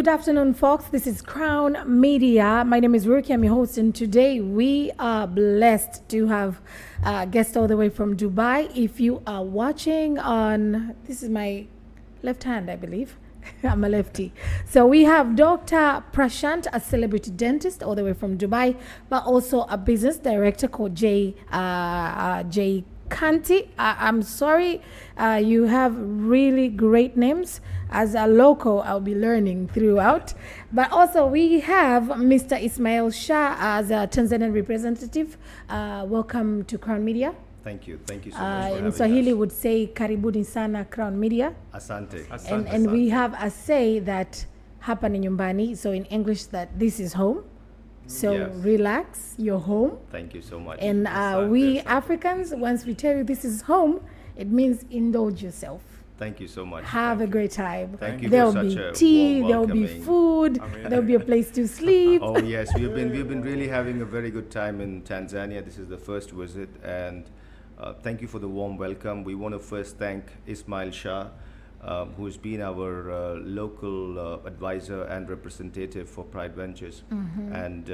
Good afternoon, folks. This is Crown Media. My name is Rukki. I'm your host, and today we are blessed to have a guest all the way from Dubai. If you are watching on, this is my left hand, I believe. I'm a lefty. So we have Dr. Prashant, a celebrity dentist all the way from Dubai, but also a business director called Jay Kanti. I'm sorry, you have really great names. As a local, I'll be learning throughout. But also we have Mr. Ismail Shah as a Tanzanian representative. Welcome to Crown Media. Thank you so much for having In Swahili us. would say karibuni sana Crown Media. Asante. And we have a say that hapa ni nyumbani, so in English that this is home. So Yes. relax, you're home. Thank you so much. And we Africans, once we tell you this is home, it means indulge yourself. Thank you so much. Have a great time. Thank you There'll for be such a tea, warm there'll be welcoming. food, there'll be a place to sleep. Oh yes, we've been really having a very good time in Tanzania. This is the first visit, and thank you for the warm welcome. We want to first thank Ismail Shah, who's been our local advisor and representative for Pride Ventures, and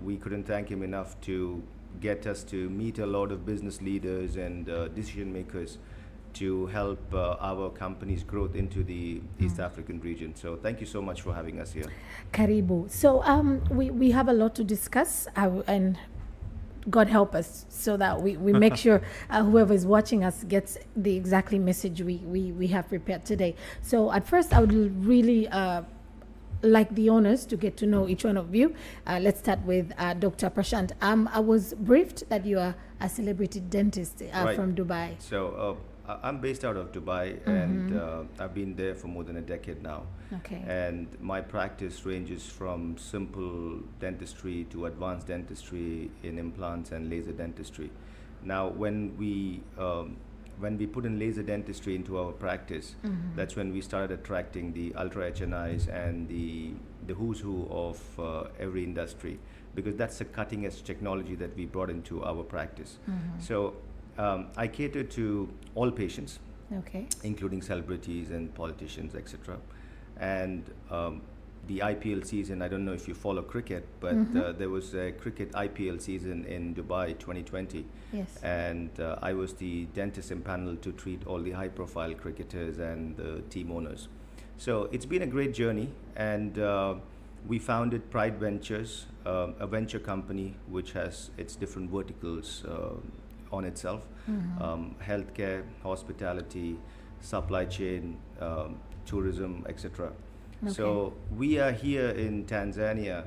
we couldn't thank him enough to get us to meet a lot of business leaders and decision makers to help our company's growth into the East African region. So thank you so much for having us here. Karibu. So we have a lot to discuss, and God help us so that we make sure whoever is watching us gets the exactly message we have prepared today. So at first, I would really like the honors to get to know each one of you. Let's start with Dr. Prashant. I was briefed that you are a celebrity dentist Right. from Dubai. So I'm based out of Dubai, and I've been there for more than a decade now. Okay. And my practice ranges from simple dentistry to advanced dentistry in implants and laser dentistry. Now, when we put in laser dentistry into our practice, that's when we started attracting the ultra HNIs and the who's who of every industry, because that's the cutting edge technology that we brought into our practice. So I cater to all patients, Okay. including celebrities and politicians, etc. And the IPL season, I don't know if you follow cricket, but there was a cricket IPL season in Dubai 2020. Yes. And I was the dentist impaneled to treat all the high profile cricketers and the team owners. So it's been a great journey, and we founded Pride Ventures, a venture company which has its different verticals on itself: healthcare, hospitality, supply chain, tourism, etc. So we are here in Tanzania,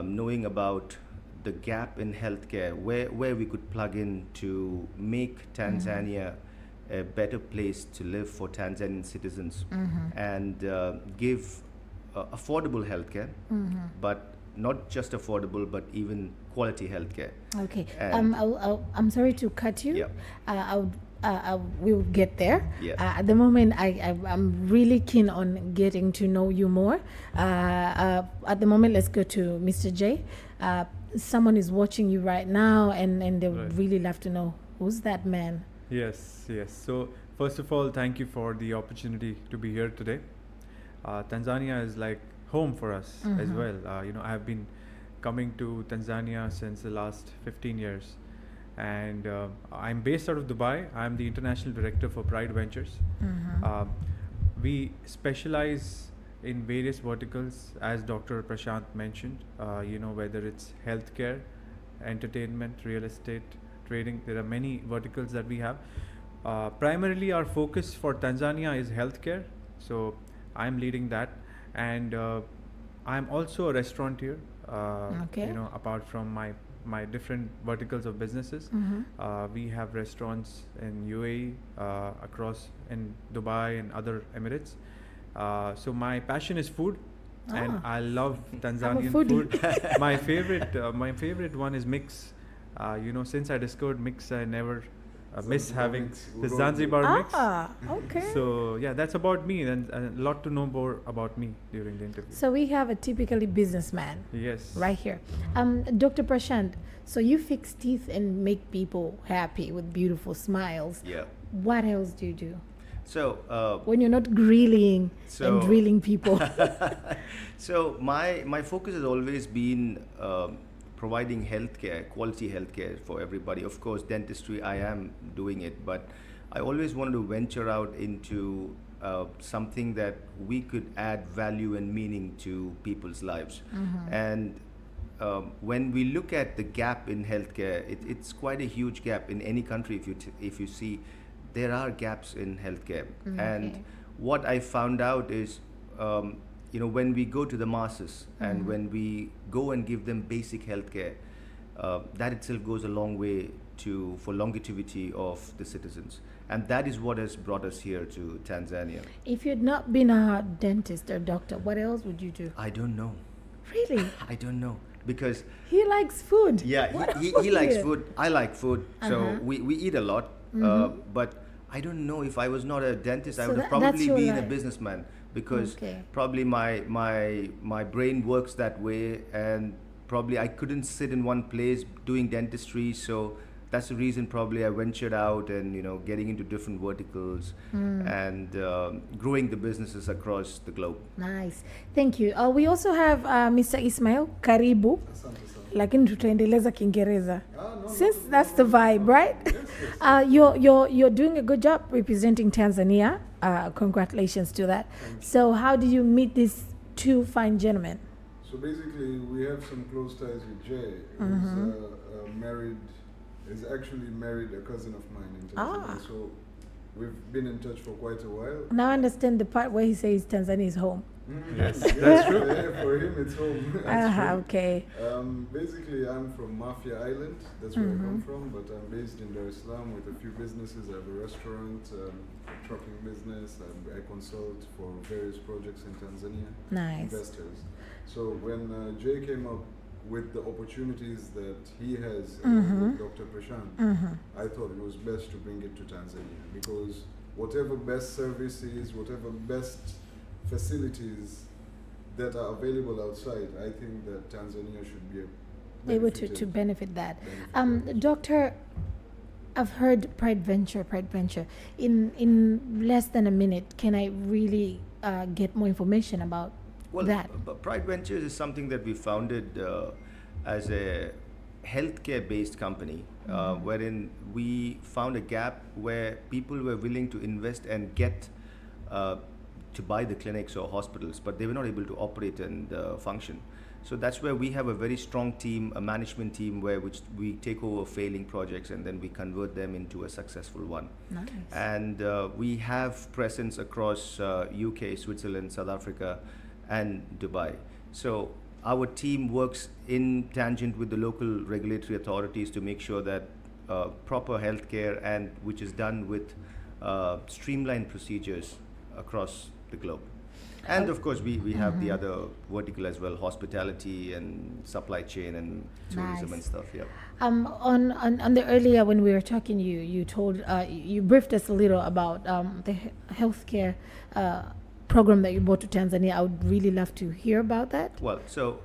knowing about the gap in healthcare, where we could plug in to make Tanzania a better place to live for Tanzanian citizens, and give affordable healthcare, but not just affordable, but even quality healthcare. Okay. And I'm sorry to cut you. Yeah. We will get there. Yeah. At the moment, I'm really keen on getting to know you more. At the moment, let's go to Mr. J. Someone is watching you right now, and they would really love to know, who's that man? Yes. So first of all, thank you for the opportunity to be here today. Tanzania is like home for us as well. I have been coming to Tanzania since the last 15 years. And I'm based out of Dubai. I'm the international director for Pride Ventures. We specialize in various verticals, as Dr. Prashant mentioned, whether it's healthcare, entertainment, real estate, trading. There are many verticals that we have. Primarily, our focus for Tanzania is healthcare. So I'm leading that. And I'm also a restaurateur, apart from my different verticals of businesses. We have restaurants in UAE, across in Dubai and other Emirates. So my passion is food, and I love Tanzanian food. my favorite one is mix. Since I discovered mix, I never miss having the Zanzibar mix. Okay. So yeah, that's about me, and a lot to know more about me during the interview. So we have a typically businessman. Yes. Right here. Dr. Prashant, so you fix teeth and make people happy with beautiful smiles. Yeah. What else do you do? So when you're not grilling So- and drilling people? so my focus has always been providing healthcare, quality healthcare for everybody. Of course, dentistry, I am doing it, but I always wanted to venture out into something that we could add value and meaning to people's lives. And when we look at the gap in healthcare, it's quite a huge gap in any country. If you see, there are gaps in healthcare. And what I found out is, when we go to the masses and when we go and give them basic healthcare, that itself goes a long way for longevity of the citizens. And that is what has brought us here to Tanzania. If you'd not been a dentist or doctor, what else would you do? I don't know. Really? I don't know. Because He likes food. yeah, What he likes weird. food. I like food. So Uh-huh. we eat a lot. But I don't know, if I was not a dentist, I So would have that's probably your been a life. businessman, because Okay. probably my brain works that way, and probably I couldn't sit in one place doing dentistry. So that's the reason probably I ventured out and getting into different verticals and growing the businesses across the globe. Nice. Thank you. We also have Mr. Ismail Karibu. Lakini tutaendeleza Kiingereza. Since that's the vibe, right? You're doing a good job representing Tanzania. Congratulations to that. So how did you meet these two fine gentlemen? So basically, we have some close ties with Jay. He's actually married a cousin of mine in Tanzania. So we've been in touch for quite a while. Now I understand the part where he says Tanzania is home. Yes, that's true. Yeah, for him, it's home. Okay. Basically, I'm from Mafia Island. That's where I come from. But I'm based in Dar es Salaam with a few businesses. I have a restaurant, a trucking business. I consult for various projects in Tanzania. Nice. Investors. So when Jay came up with the opportunities that he has with Dr. Prashant, I thought it was best to bring it to Tanzania, because whatever best services, whatever best facilities that are available outside, I think that Tanzania should be Able to benefit that. Doctor, I've heard Pride Venture. In less than a minute, can I really get more information about that? Pride Ventures is something that we founded as a healthcare-based company, wherein we found a gap where people were willing to invest and get to buy the clinics or hospitals, but they were not able to operate and function. So that's where we have a very strong team, a management team, which we take over failing projects and then we convert them into a successful one. Nice. And we have presence across UK, Switzerland, South Africa, and Dubai. So our team works in tangent with the local regulatory authorities to make sure that proper healthcare, and which is done with streamlined procedures across the globe. And of course, we have the other vertical as well, hospitality and supply chain and tourism and stuff. Yeah. On the earlier when we were talking, you told you briefed us a little about the healthcare program that you brought to Tanzania. I would really love to hear about that. Well, so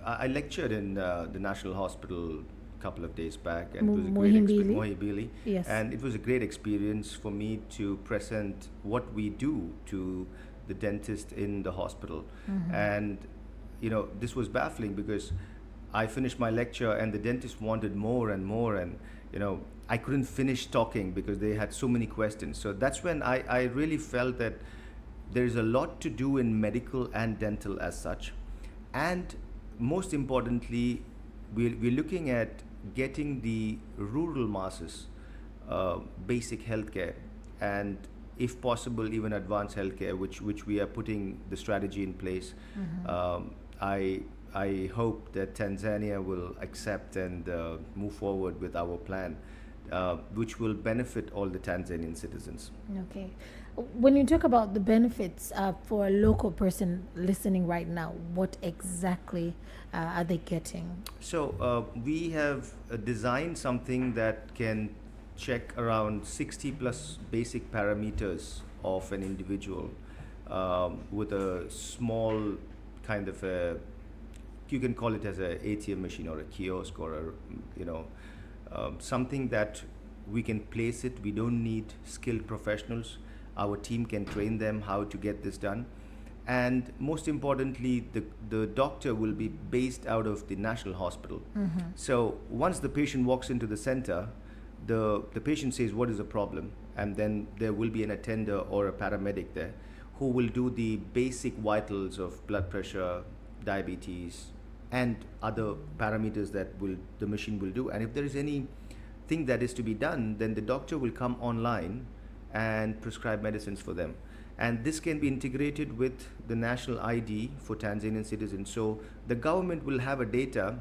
I lectured in the National Hospital a couple of days back, and it was a great experience. Muhimbili. Yes. And it was a great experience for me to present what we do to the dentist in the hospital. And this was baffling, because I finished my lecture and the dentist wanted more and more, and I couldn't finish talking because they had so many questions. So that's when I really felt that there is a lot to do in medical and dental as such. And most importantly, we're looking at getting the rural masses basic healthcare, and if possible even advanced healthcare, which we are putting the strategy in place. I hope that Tanzania will accept and move forward with our plan, which will benefit all the Tanzanian citizens. Okay. When you talk about the benefits for a local person listening right now, what exactly are they getting? So we have designed something that can check around 60 plus basic parameters of an individual with a small kind of you can call it as a ATM machine or a kiosk or something that we can place it. We don't need skilled professionals. Our team can train them how to get this done. And most importantly, the doctor will be based out of the national hospital. So once the patient walks into the center, the patient says, what is the problem? And then there will be an attender or a paramedic there who will do the basic vitals of blood pressure, diabetes, and other parameters that the machine will do. And if there is anything that is to be done, then the doctor will come online and prescribe medicines for them. And this can be integrated with the national ID for Tanzanian citizens. So the government will have a data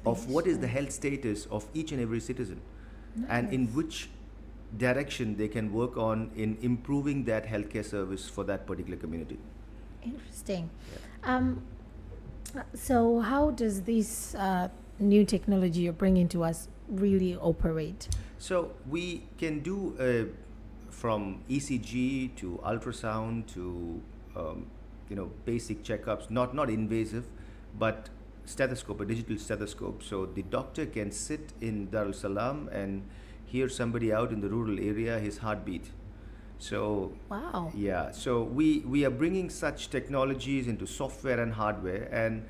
of what is the health status of each and every citizen, and in which direction they can work on in improving that healthcare service for that particular community. Interesting. So how does this new technology you're bringing to us really operate? So we can do from ECG to ultrasound to basic checkups, not invasive, but stethoscope, a digital stethoscope. So the doctor can sit in Dar es Salaam and hear somebody out in the rural area, his heartbeat. So wow. Yeah, so we are bringing such technologies into software and hardware, and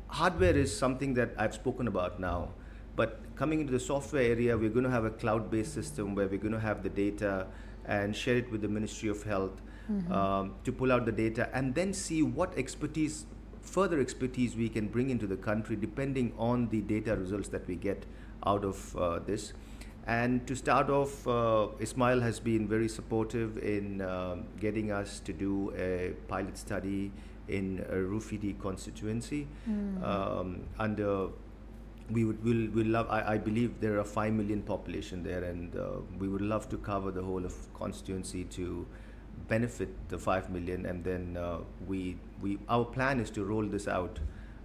hardware is something that I've spoken about now. But coming into the software area, we're going to have a cloud-based system where we're going to have the data and share it with the Ministry of Health to pull out the data, and then see what further expertise we can bring into the country depending on the data results that we get out of this. And to start off, Ismail has been very supportive in getting us to do a pilot study in a Rufiji constituency. We'll love. I believe there are a 5 million population there, and we would love to cover the whole of constituency to benefit the 5 million. And then our plan is to roll this out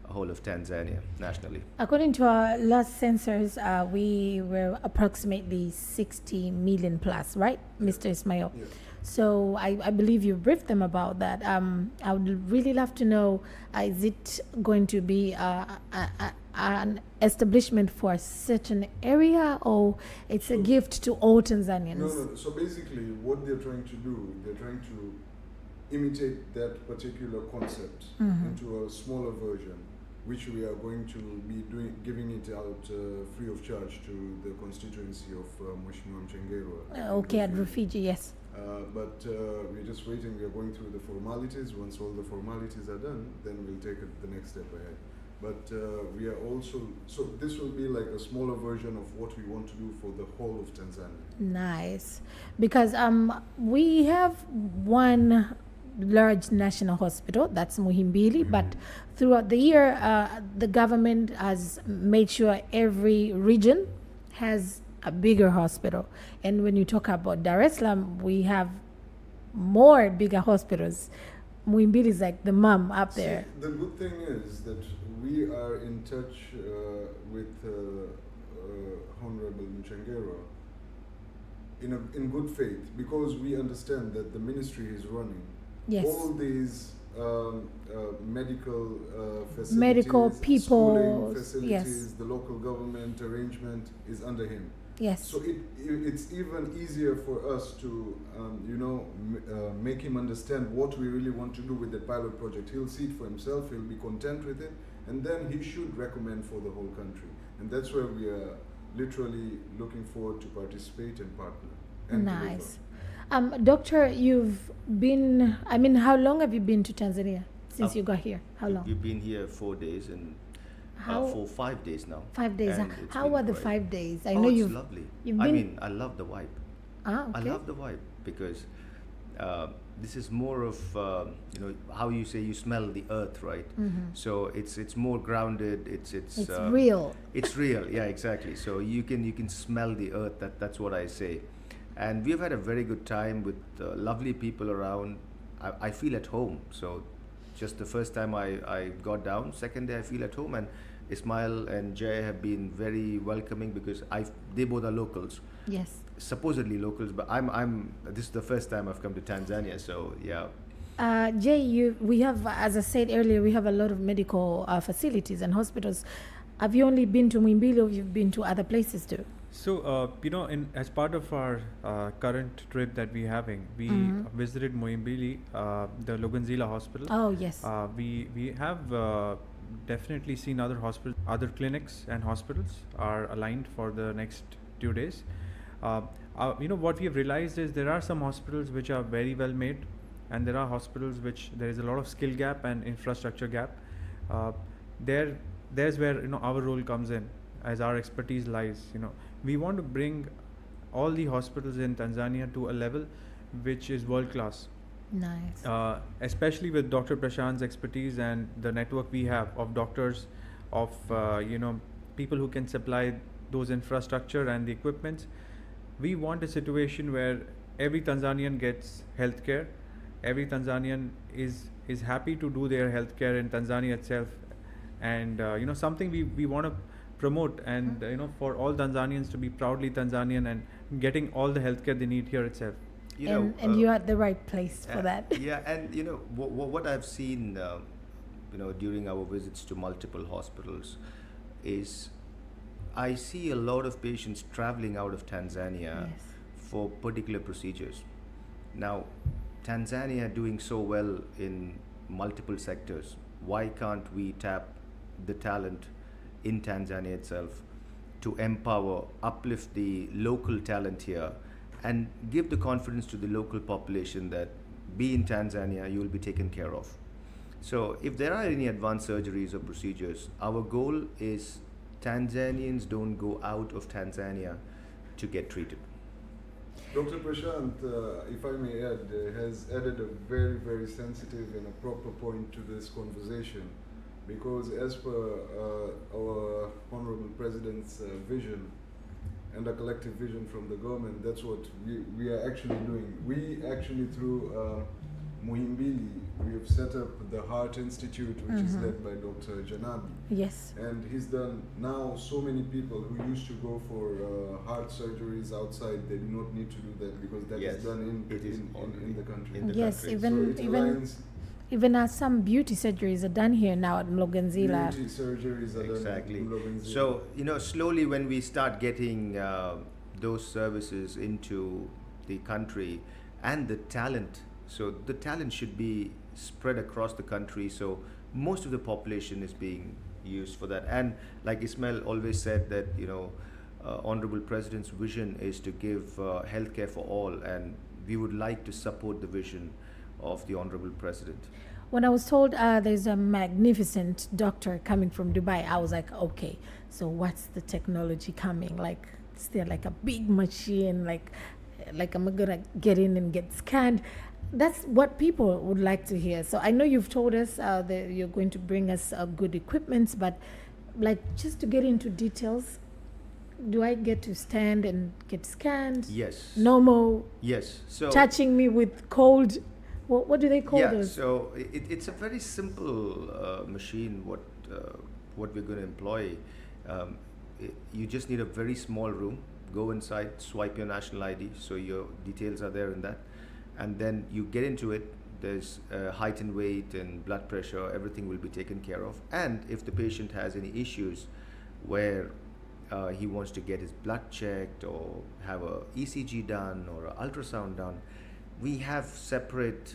whole of Tanzania nationally. According to our last census, we were approximately 60 million plus, right, Mr. Ismail? Yeah. So I believe you briefed them about that. I would really love to know, is it going to be an establishment for a certain area, or it's a gift to all Tanzanians? No. So basically what they're trying to do, they're trying to imitate that particular concept into a smaller version, which we are going to be giving it out free of charge to the constituency of Mheshimiwa Mchengerwa. Okay, at Rufiji, yes. But we're just waiting. We are going through the formalities. Once all the formalities are done, then we'll take it the next step ahead. But we are also, so this will be like a smaller version of what we want to do for the whole of Tanzania. Nice. Because we have one large national hospital, that's Muhimbili, but throughout the year, the government has made sure every region has a bigger hospital. And when you talk about Dar es Salaam, we have more bigger hospitals. Muhimbili is like the mom up there. See, the good thing is that we are in touch with Honorable Mchengerwa in good faith, because we understand that the ministry is running all these medical facilities, medical people, schooling facilities, the local government arrangement is under him. Yes. So it's even easier for us to, make him understand what we really want to do with the pilot project. He'll see it for himself, he'll be content with it, and then he should recommend for the whole country. And that's where we are literally looking forward to participate and partner. And nice. Doctor, you've been, how long have you been to Tanzania since you got here? How long? We've been here 4 days, and for 5 days now. 5 days. How are the 5 days? I know it's lovely. I love the vibe. Okay. I love the vibe because this is more of how you say you smell the earth, right? So it's more grounded. It's real. It's real. Yeah, exactly. So you can smell the earth. That's what I say. And we've had a very good time with lovely people around. I feel at home. So just the first time I got down, second day I feel at home, and Ismail and Jay have been very welcoming because they both are locals. Yes. Supposedly locals, but this is the first time I've come to Tanzania, so yeah. Jay, we have, as I said earlier, we have a lot of medical facilities and hospitals. Have you only been to Muhimbili, or you've been to other places too? So, as part of our current trip that we're having, we visited Muhimbili, the Loganzila hospital. Oh, yes. We have definitely seen other hospitals, other clinics and hospitals are aligned for the next 2 days. What we have realized is there are some hospitals which are very well made, and there are hospitals which there is a lot of skill gap and infrastructure gap. There's where our role comes in, as our expertise lies. We want to bring all the hospitals in Tanzania to a level which is world class. Nice. Especially with Dr. Prashant's expertise and the network we have of doctors, of people who can supply those infrastructure and the equipments. We want a situation where every Tanzanian gets healthcare. Every Tanzanian is happy to do their healthcare in Tanzania itself, and something we want to promote, and for all Tanzanians to be proudly Tanzanian and getting all the healthcare they need here itself. And you're at the right place for that. Yeah, and what I've seen, during our visits to multiple hospitals, is I see a lot of patients traveling out of Tanzania for particular procedures. Now, Tanzania doing so well in multiple sectors. Why can't we tap the talent in Tanzania itself to empower, uplift the local talent here, and give the confidence to the local population that be in Tanzania, you will be taken care of. So if there are any advanced surgeries or procedures, our goal is Tanzanians don't go out of Tanzania to get treated. Dr. Prashant, if I may add, has added a very, very sensitive and a proper point to this conversation, because as per our Honorable President's vision and a collective vision from the government, that's what we are actually doing. We actually, through Muhimbili, we have set up the Heart Institute, which is led by Dr. Janabi. Yes. And he's done now so many people who used to go for heart surgeries outside, they do not need to do that because that is done in the country. Yes, country. Even as some beauty surgeries are done here now at Mloganzila. Beauty surgeries are done at Mloganzila. So, slowly when we start getting those services into the country and the talent, so the talent should be spread across the country, so most of the population is being used for that. And like Ismail always said that, Honorable President's vision is to give healthcare for all, and we would like to support the vision of the Honorable President. When I was told there's a magnificent doctor coming from Dubai, I was like, okay, so what's the technology coming? Like, is there like a big machine? Like I'm gonna get in and get scanned? That's what people would like to hear. So I know you've told us that you're going to bring us good equipments, but like just to get into details, do I get to stand and get scanned? Yes. No more. Yes. So touching me with cold. What do they call those? So it's a very simple machine. What we're going to employ. You just need a very small room. Go inside, swipe your national ID, so your details are there in that, and then you get into it. There's height and weight and blood pressure. Everything will be taken care of. And if the patient has any issues where he wants to get his blood checked or have a ECG done or an ultrasound done, we have separate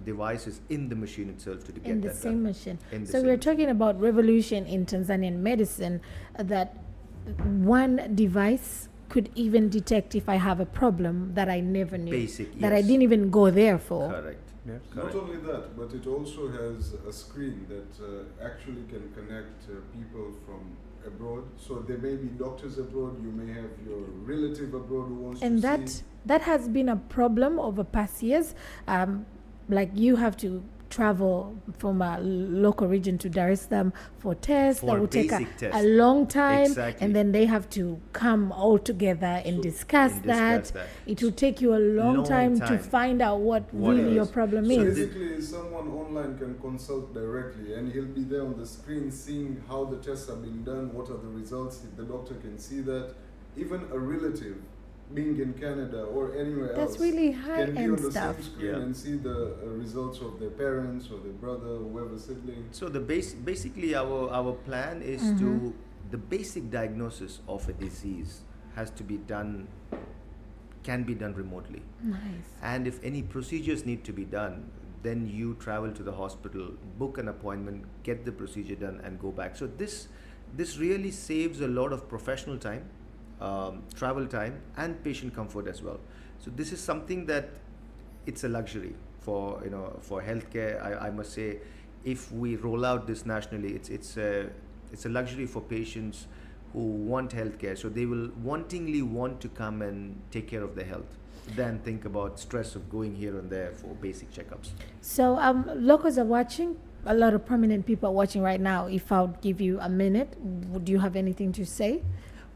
devices in the machine itself to get that done. In the same machine. So we're talking about revolution in Tanzanian medicine, that one device could even detect if I have a problem that I never knew. That I didn't even go there for. Correct. Yes. Not only that, but it also has a screen that actually can connect people from abroad. So there may be doctors abroad, you may have your relative abroad who wants to see. And that has been a problem over past years. Like you have to travel from a local region to Dar es Salaam for tests that will take a long time, and then they have to come all together and discuss that. It will take you a long time to find out what really your problem is. Basically, someone online can consult directly, and he'll be there on the screen seeing how the tests are being done, what are the results. The doctor can see that. Even a relative being in Canada or anywhere else, that's really high-end can be on the stuff. same screen and see the results of their parents or their brother, whoever sibling. So the basically our plan is to the basic diagnosis of a disease has to be done, can be done remotely. Nice. And if any procedures need to be done, then you travel to the hospital, book an appointment, get the procedure done, and go back. So this really saves a lot of professional time, travel time, and patient comfort as well. So this is something that it's a luxury for healthcare. I must say, if we roll out this nationally, it's a luxury for patients who want healthcare. So they will wantingly want to come and take care of their health than think about stress of going here and there for basic checkups. So locals are watching. A lot of prominent people are watching right now. If I would give you a minute, would you have anything to say?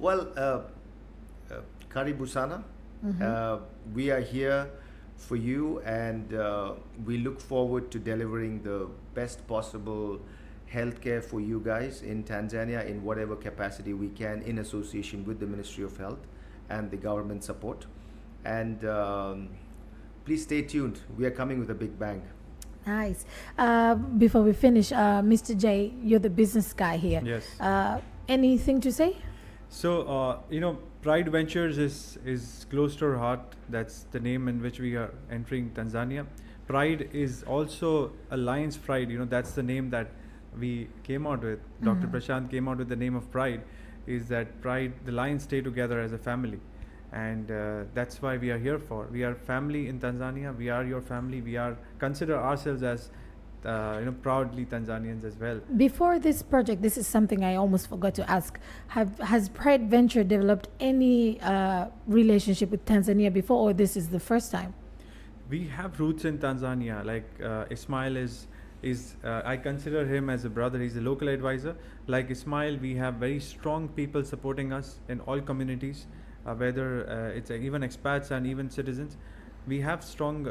Well, Karibu Sana, we are here for you, and we look forward to delivering the best possible healthcare for you guys in Tanzania in whatever capacity we can, in association with the Ministry of Health and the government support. And please stay tuned. We are coming with a big bang. Nice. Before we finish, Mr. J, you're the business guy here. Yes. Anything to say? So, Pride Ventures is close to our heart. That's the name in which we are entering Tanzania. Pride is also a Lion's Pride. That's the name that we came out with. Dr. Prashant came out with the name of Pride. Is that Pride, the lions stay together as a family. And that's why we are here for. We are family in Tanzania. We are your family. We consider ourselves as proudly Tanzanians as well. Before this project, this is something I almost forgot to ask. Has Pride Venture developed any relationship with Tanzania before, or this is the first time? We have roots in Tanzania. Like Ismail is I consider him as a brother. He's a local advisor. Like Ismail, we have very strong people supporting us in all communities. Whether it's even expats and even citizens. We have strong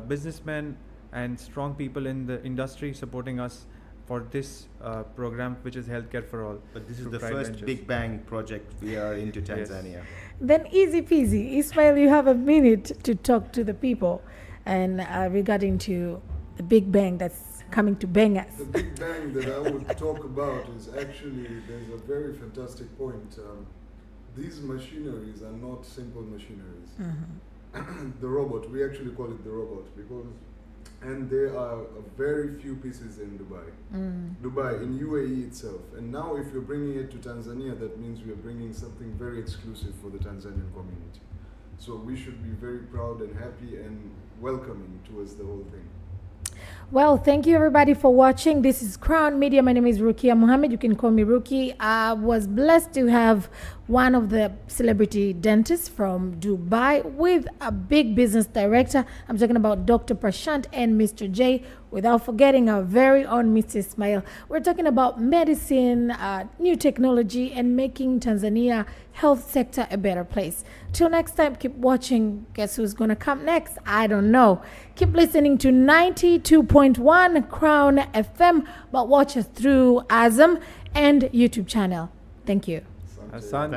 businessmen and strong people in the industry supporting us for this program, which is Healthcare for All. But this is the first big bang project we are into Tanzania. Yes. Then easy peasy. Ismail, you have a minute to talk to the people and regarding to the big bang that's coming to bang us. The big bang that I would talk about is actually, there's a very fantastic point. These machineries are not simple machineries. The robot, we actually call it the robot and there are very few pieces in Dubai. Dubai, in UAE itself. And now if you're bringing it to Tanzania, that means we are bringing something very exclusive for the Tanzanian community. So we should be very proud and happy and welcoming towards the whole thing. Well, thank you everybody for watching. This is Crown Media. My name is Rukki Muhammad. You can call me Rukki. I was blessed to have one of the celebrity dentists from Dubai with a big business director. I'm talking about Dr. Prashant and Mr. J, without forgetting our very own Mr. Ismail. We're talking about medicine, new technology, and making Tanzania health sector a better place. Till next time, keep watching. Guess who's going to come next? I don't know. Keep listening to 92.1 Crown FM, but watch us through Azam and YouTube channel. Thank you. Asante.